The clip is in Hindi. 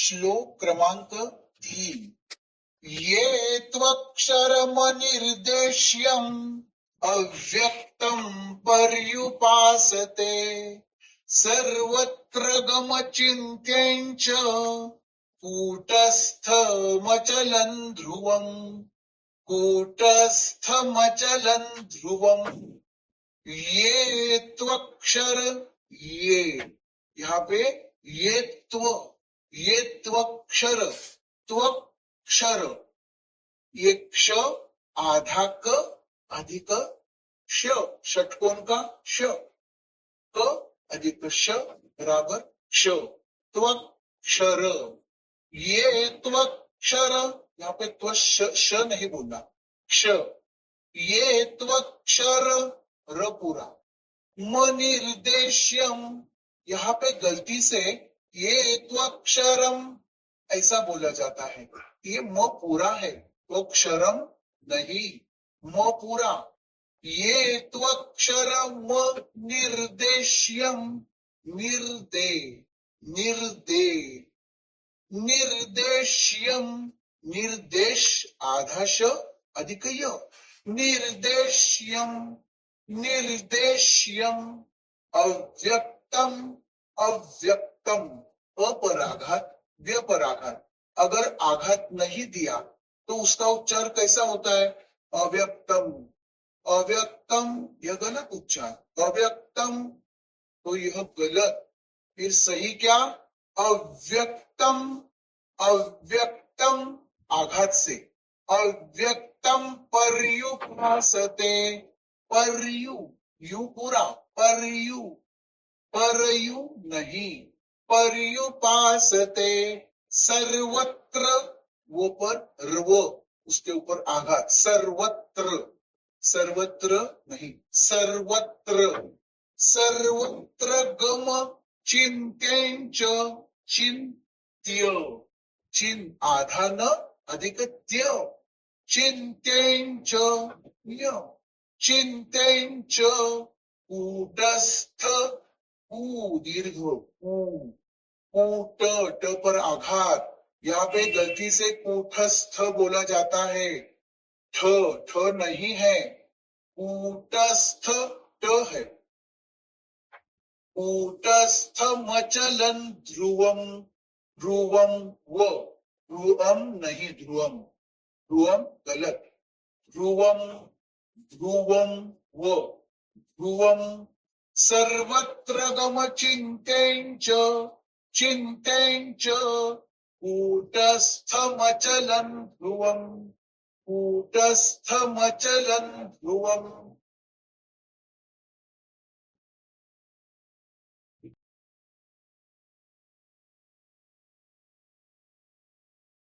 श्लोक क्रमांक 3. ये त्वक्षरमनिर्देश्यम् अव्यक्तम् पर्युपासते सर्वत्र गमचिन्त्यम् च कूटस्थमचलम् ध्रुवम् कूटस्थमचलम् ध्रुवम्. ये त्वक्षर, ये यहाँ पे ये त्वक्षर, त्वक्षर, ये क्ष आधा क अधिक श, षटकोण का श, क अधिक श बराबर क्ष, त्वक्षर. ये त्वक्षर, यहाँ पे त्व श नहीं बोलना, क्ष. ये त्वक्षर र पूरा. मनिर्देश्यम, यहाँ पे गलती से ये त्वक्षरम ऐसा बोला जाता है. ये म पूरा है, त्वक्षरम नहीं, म पूरा. ये त्वक्षरम निर्देश्यम, निर्दे निर्दे निर्देश्यम, निर्देश आधा श अधिक य, निर्देश्यम निर्देश्यम. अव्यक्तम, अव्यक्तम, अ पर आघात, व्य पर आघात. अगर आघात नहीं दिया तो उसका उच्चार कैसा होता है? अव्यक्तम. अव्यक्तम यह गलत उच्चार, अव्यक्तम तो यह गलत. फिर सही क्या? अव्यक्तम, अव्यक्तम आघात से. अव्यक्तम पर्युपासते, पर्यु यू पूरा, पर्यु, परयु नहीं, पर्युपासते सर्वत्र, वो पर रव उसके ऊपर आघात, सर्वत्र, सर्वत्र नहीं, सर्वत्र. सर्वत्र गम चिन्त्यञ्च, चिन्त्य, चिन आधा न अधिक त्य, चिन्त्यञ्च य, चिन्त्यञ्च कूटस्थ, कू दीर्घ, कूट ट पर आघात. यहाँ पे गलती से कूटस्थ बोला जाता है, ठ ठ नहीं है, कूटस्थ ट है. कूटस्थमचलन् ध्रुवम, ध्रुवम व, ध्रुवम नहीं ध्रुवम, ध्रुवम गलत, ध्रुवम ध्रुवम व, ध्रुवम. सर्वत्र गमचिन्त्यञ्च, चिन्त्यञ्च कूटस्थमचलन् ध्रुवम्, कूटस्थमचलन् ध्रुवम्.